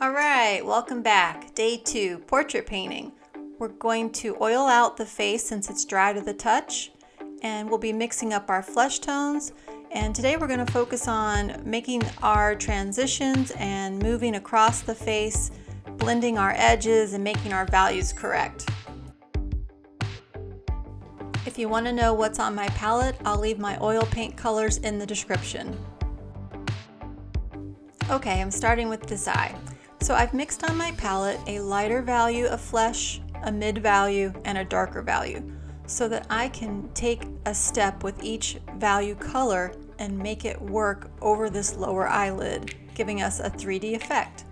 Alright, welcome back. Day 2, portrait painting. We're going to oil out the face since it's dry to the touch, and we'll be mixing up our flesh tones. And today we're going to focus on making our transitions and moving across the face, blending our edges and making our values correct. If you want to know what's on my palette, I'll leave my oil paint colors in the description. Okay, I'm starting with this eye. So I've mixed on my palette a lighter value of flesh, a mid value, and a darker value, so that I can take a step with each value color and make it work over this lower eyelid, giving us a 3D effect.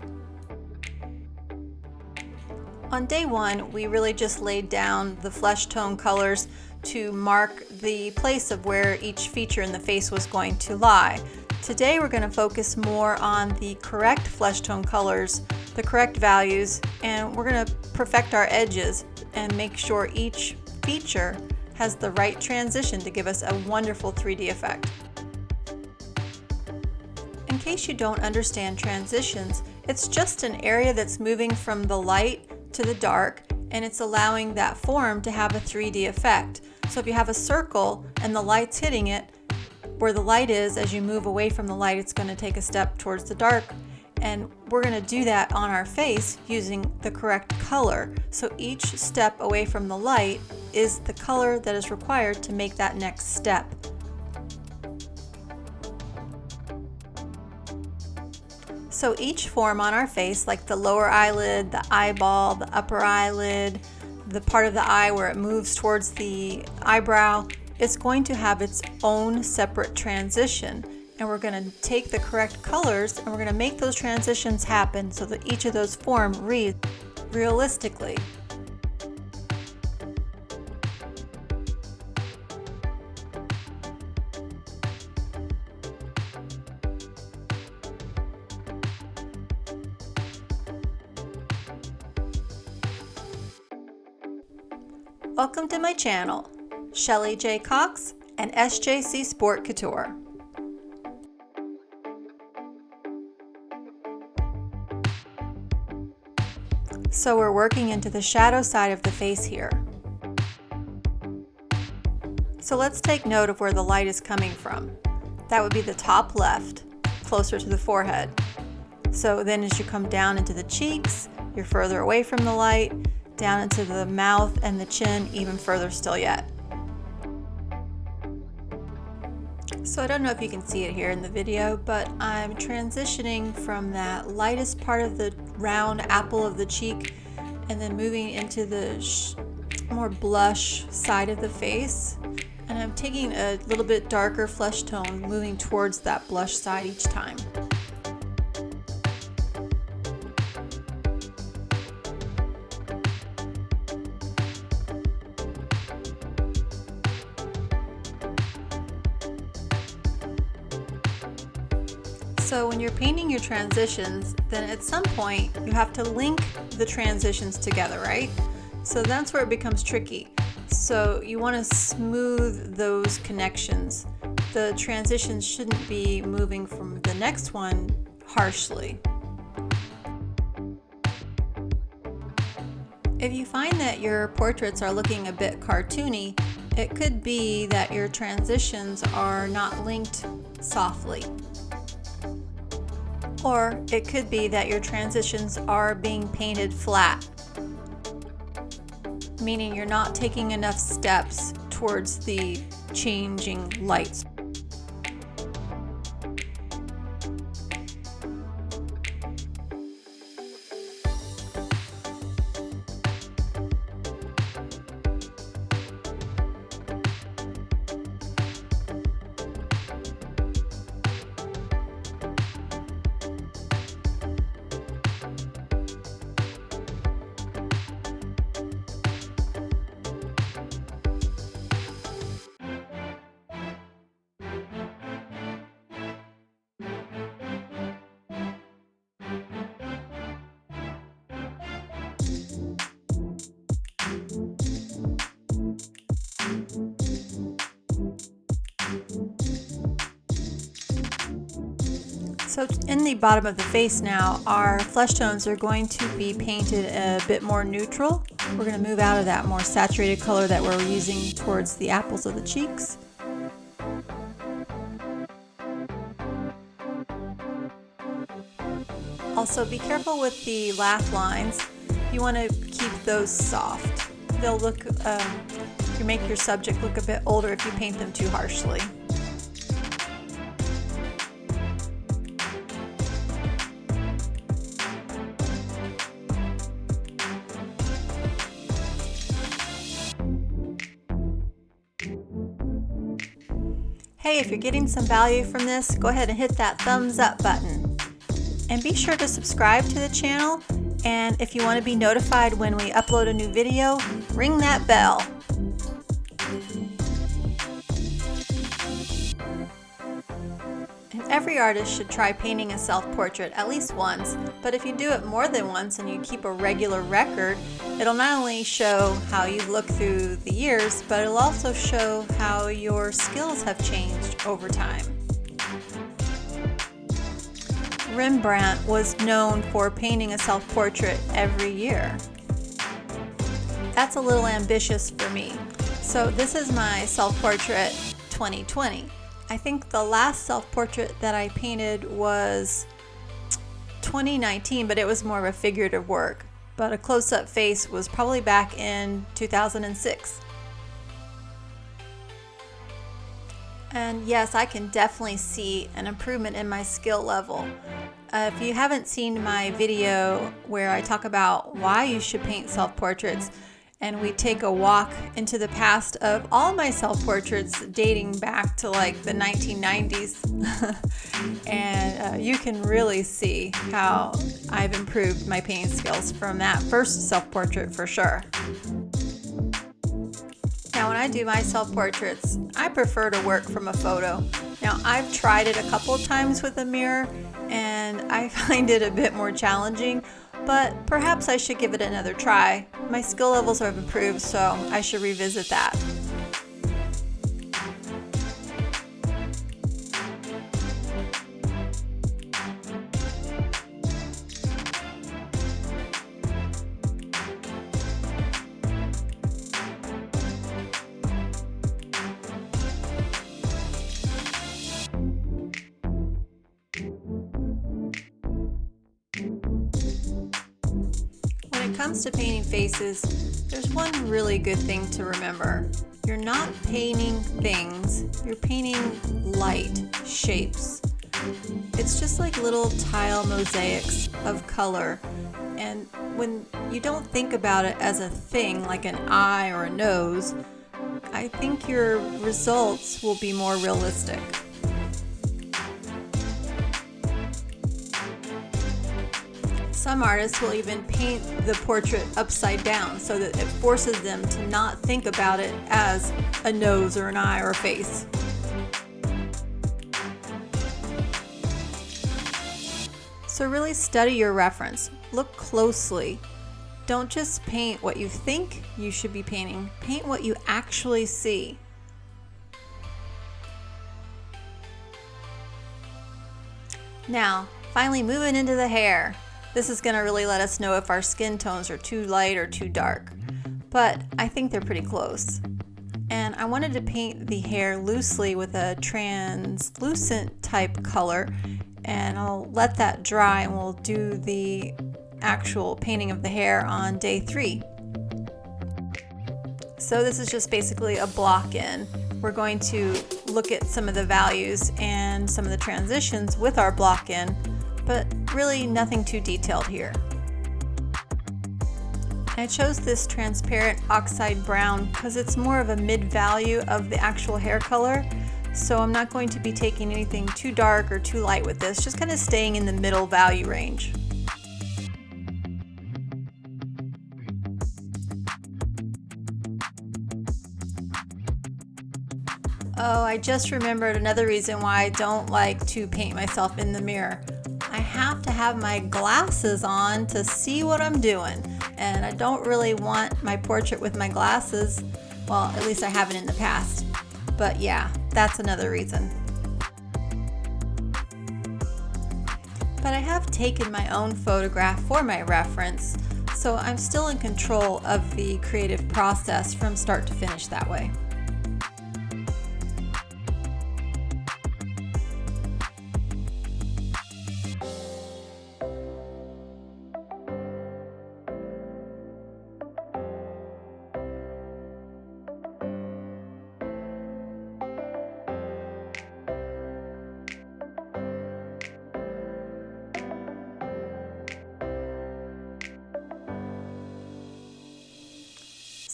On day 1, we really just laid down the flesh tone colors to mark the place of where each feature in the face was going to lie. Today we're going to focus more on the correct flesh tone colors, the correct values, and we're going to perfect our edges and make sure each feature has the right transition to give us a wonderful 3D effect. In case you don't understand transitions, it's just an area that's moving from the light to the dark, and it's allowing that form to have a 3D effect. So if you have a circle and the light's hitting it, where the light is, as you move away from the light, it's going to take a step towards the dark, and we're going to do that on our face using the correct color. So each step away from the light is the color that is required to make that next step. So each form on our face, like the lower eyelid, the eyeball, the upper eyelid, the part of the eye where it moves towards the eyebrow, it's going to have its own separate transition, and we're going to take the correct colors and we're going to make those transitions happen so that each of those forms read realistically. Welcome to my channel, Shelly J. Cox and SJC Sport Couture. So we're working into the shadow side of the face here. So let's take note of where the light is coming from. That would be the top left, closer to the forehead. So then as you come down into the cheeks, you're further away from the light, down into the mouth and the chin, even further still yet. So I don't know if you can see it here in the video, but I'm transitioning from that lightest part of the round apple of the cheek and then moving into the more blush side of the face. And I'm taking a little bit darker flesh tone, moving towards that blush side each time. So when you're painting your transitions, then at some point you have to link the transitions together, right? So that's where it becomes tricky. So you want to smooth those connections. The transitions shouldn't be moving from the next one harshly. If you find that your portraits are looking a bit cartoony, it could be that your transitions are not linked softly. Or it could be that your transitions are being painted flat, meaning you're not taking enough steps towards the changing lights. So in the bottom of the face now, our flesh tones are going to be painted a bit more neutral. We're going to move out of that more saturated color that we're using towards the apples of the cheeks. Also, be careful with the laugh lines. You want to keep those soft. They'll look, you make your subject look a bit older if you paint them too harshly. Hey, if you're getting some value from this, go ahead and hit that thumbs up button. And be sure to subscribe to the channel, and if you want to be notified when we upload a new video, ring that bell. And every artist should try painting a self-portrait at least once, but if you do it more than once and you keep a regular record, it'll not only show how you look through the years, but it'll also show how your skills have changed over time. Rembrandt was known for painting a self-portrait every year. That's a little ambitious for me. So this is my self-portrait 2020. I think the last self-portrait that I painted was 2019, but it was more of a figurative work. But a close-up face was probably back in 2006. And yes, I can definitely see an improvement in my skill level. If you haven't seen my video where I talk about why you should paint self-portraits, and we take a walk into the past of all my self-portraits dating back to like the 1990s, and you can really see how I've improved my painting skills from that first self-portrait for sure. Now when I do my self-portraits, I prefer to work from a photo. Now I've tried it a couple of times with a mirror and I find it a bit more challenging, but perhaps I should give it another try. My skill levels have improved, so I should revisit that. When it comes to painting faces, there's one really good thing to remember. You're not painting things, you're painting light, shapes. It's just like little tile mosaics of color, and when you don't think about it as a thing like an eye or a nose, I think your results will be more realistic. Some artists will even paint the portrait upside down so that it forces them to not think about it as a nose or an eye or a face. So really study your reference. Look closely. Don't just paint what you think you should be painting. Paint what you actually see. Now, finally moving into the hair. This is going to really let us know if our skin tones are too light or too dark, but I think they're pretty close. And I wanted to paint the hair loosely with a translucent type color, and I'll let that dry and we'll do the actual painting of the hair on day 3. So this is just basically a block in. We're going to look at some of the values and some of the transitions with our block in, but really nothing too detailed here. I chose this transparent oxide brown because it's more of a mid-value of the actual hair color, so I'm not going to be taking anything too dark or too light with this, just kind of staying in the middle value range. Oh, I just remembered another reason why I don't like to paint myself in the mirror. I have to have my glasses on to see what I'm doing, and I don't really want my portrait with my glasses. Well, at least I haven't in the past. But yeah, that's another reason. but I have taken my own photograph for my reference, so I'm still in control of the creative process from start to finish that way.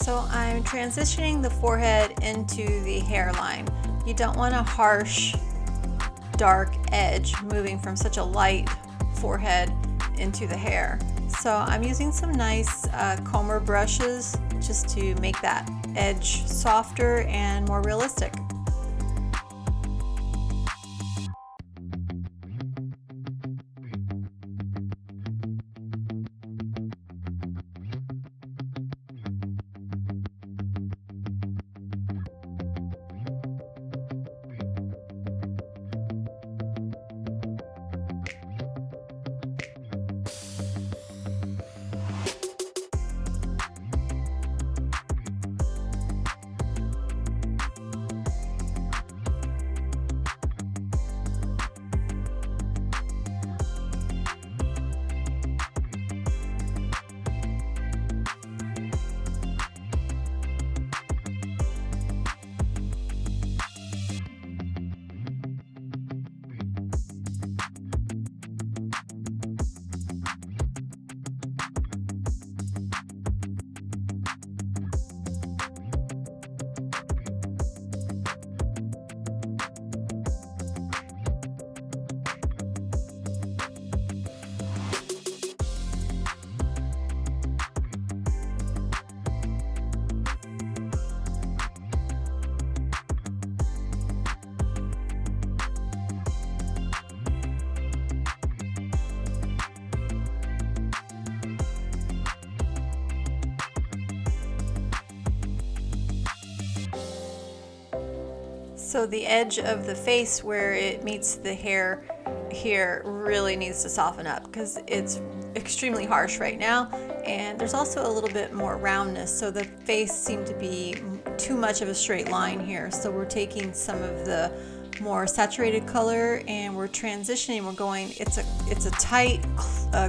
So I'm transitioning the forehead into the hairline. You don't want a harsh, dark edge moving from such a light forehead into the hair. So I'm using some nice comber brushes just to make that edge softer and more realistic. So the edge of the face where it meets the hair here really needs to soften up because it's extremely harsh right now, and there's also a little bit more roundness, so the face seemed to be too much of a straight line here. So we're taking some of the more saturated color and we're transitioning. We're going, it's a tight,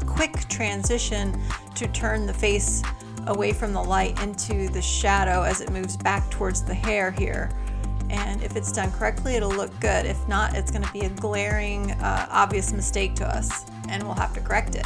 quick transition to turn the face away from the light into the shadow as it moves back towards the hair here. And if it's done correctly, it'll look good. If not, it's going to be a glaring, obvious mistake to us, and we'll have to correct it.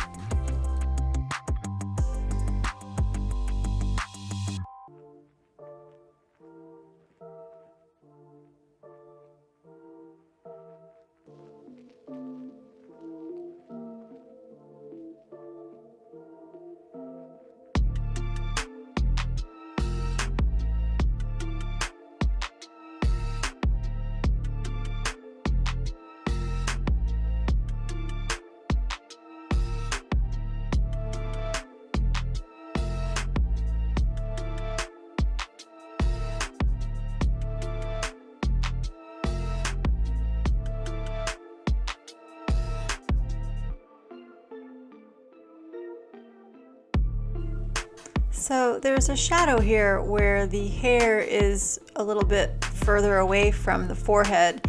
So there's a shadow here where the hair is a little bit further away from the forehead,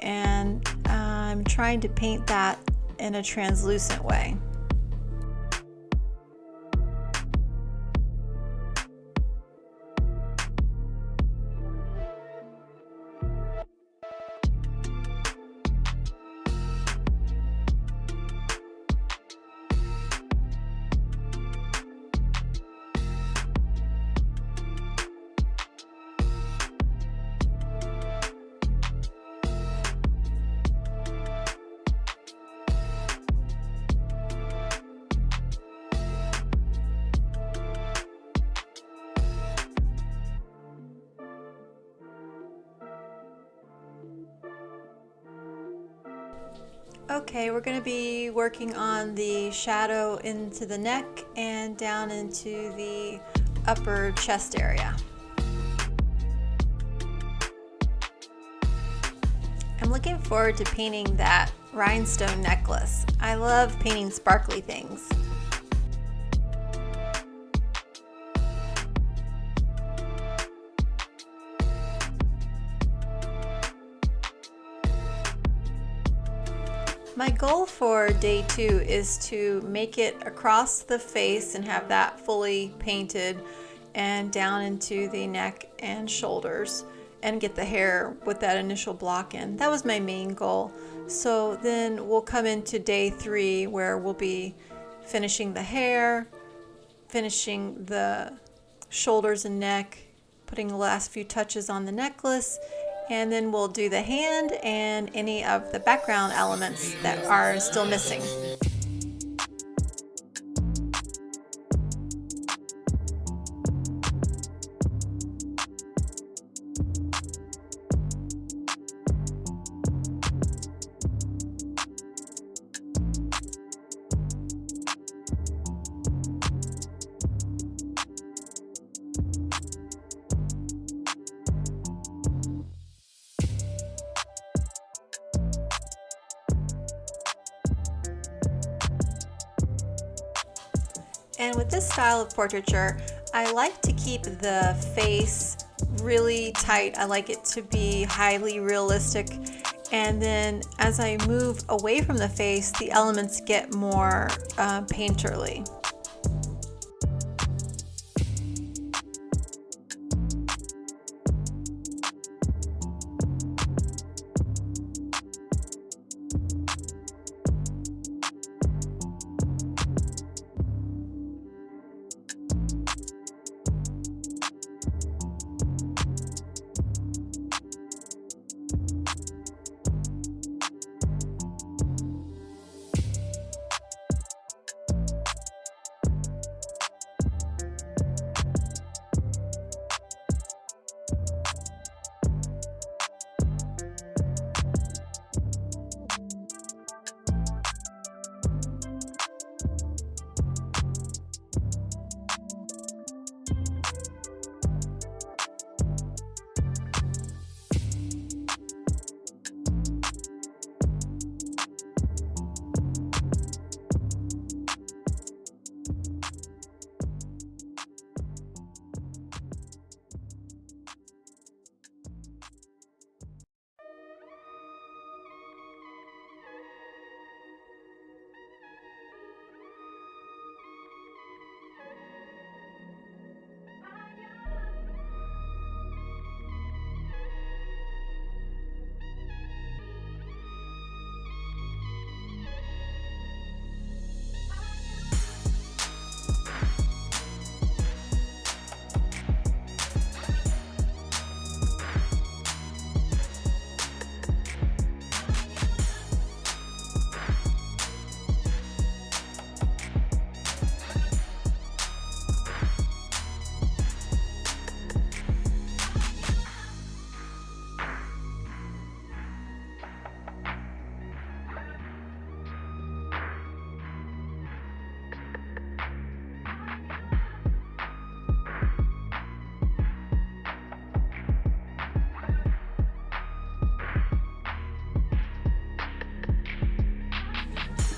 and I'm trying to paint that in a translucent way. Okay, we're going to be working on the shadow into the neck and down into the upper chest area. I'm looking forward to painting that rhinestone necklace. I love painting sparkly things. My goal for day 2 is to make it across the face and have that fully painted and down into the neck and shoulders and get the hair with that initial block in. That was my main goal. So then we'll come into day 3 where we'll be finishing the hair, finishing the shoulders and neck, putting the last few touches on the necklace, and then we'll do the hand and any of the background elements that are still missing. And with this style of portraiture, I like to keep the face really tight. I like it to be highly realistic. And then as I move away from the face, the elements get more painterly.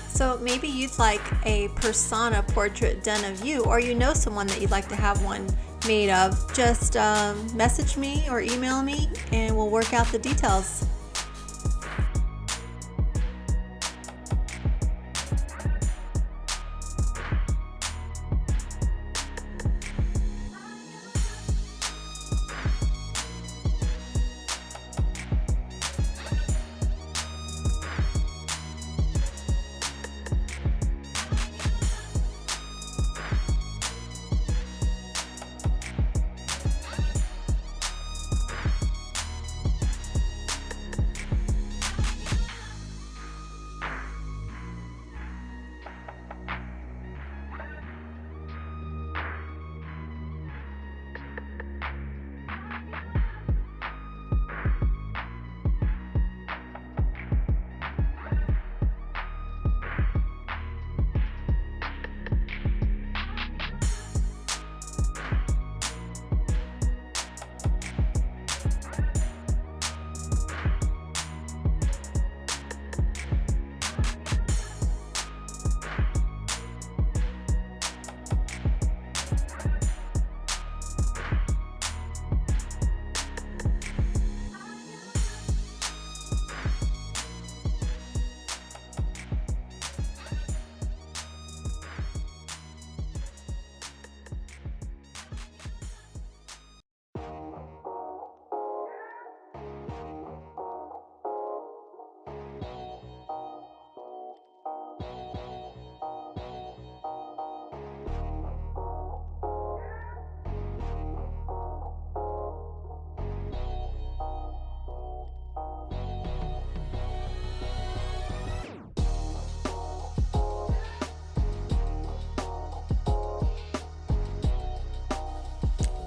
So maybe you'd like a persona portrait done of you, or you know someone that you'd like to have one made of. Just message me or email me and we'll work out the details.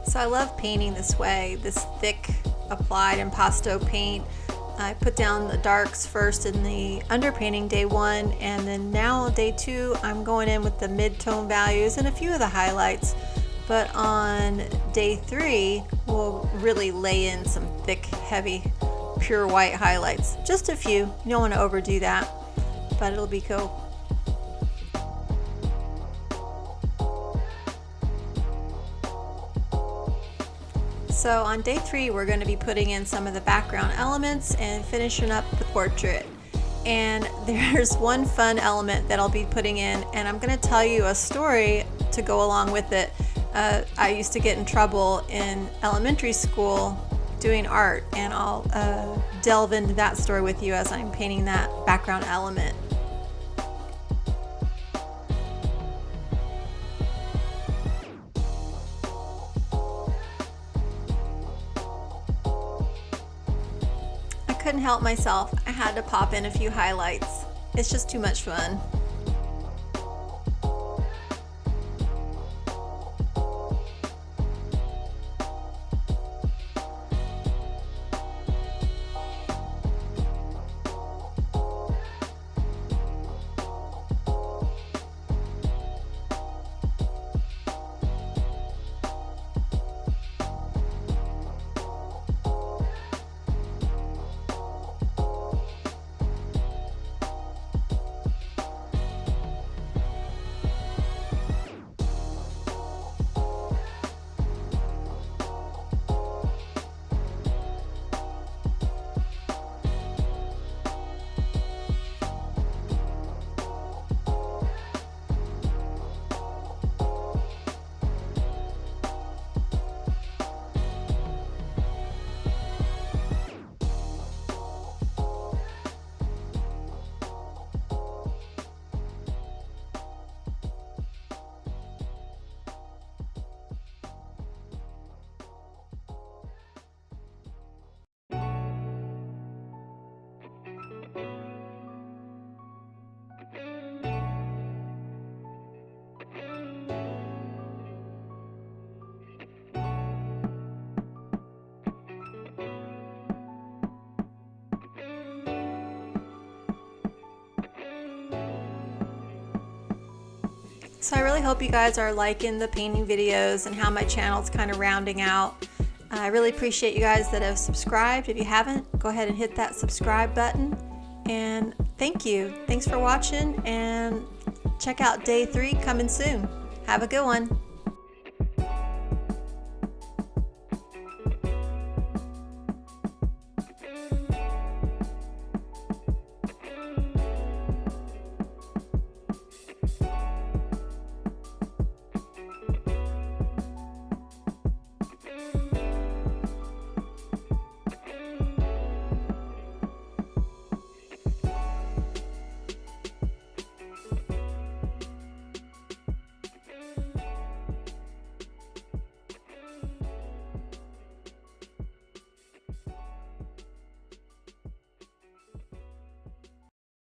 So I love painting this way, this thick applied impasto paint. I put down the darks first in the underpainting day 1, and then now day 2 I'm going in with the mid-tone values and a few of the highlights. But on day 3 we'll really lay in some thick, heavy, pure white highlights. Just a few, you don't want to overdo that, but it'll be cool. So on day 3 we're going to be putting in some of the background elements and finishing up the portrait. And there's one fun element that I'll be putting in, and I'm going to tell you a story to go along with it. I used to get in trouble in elementary school doing art, and I'll delve into that story with you as I'm painting that background element. Couldn't help myself. I had to pop in a few highlights. It's just too much fun. So I really hope you guys are liking the painting videos and how my channel's kind of rounding out. I really appreciate you guys that have subscribed. If you haven't, go ahead and hit that subscribe button. And thank you. Thanks for watching, and check out day 3 coming soon. Have a good one.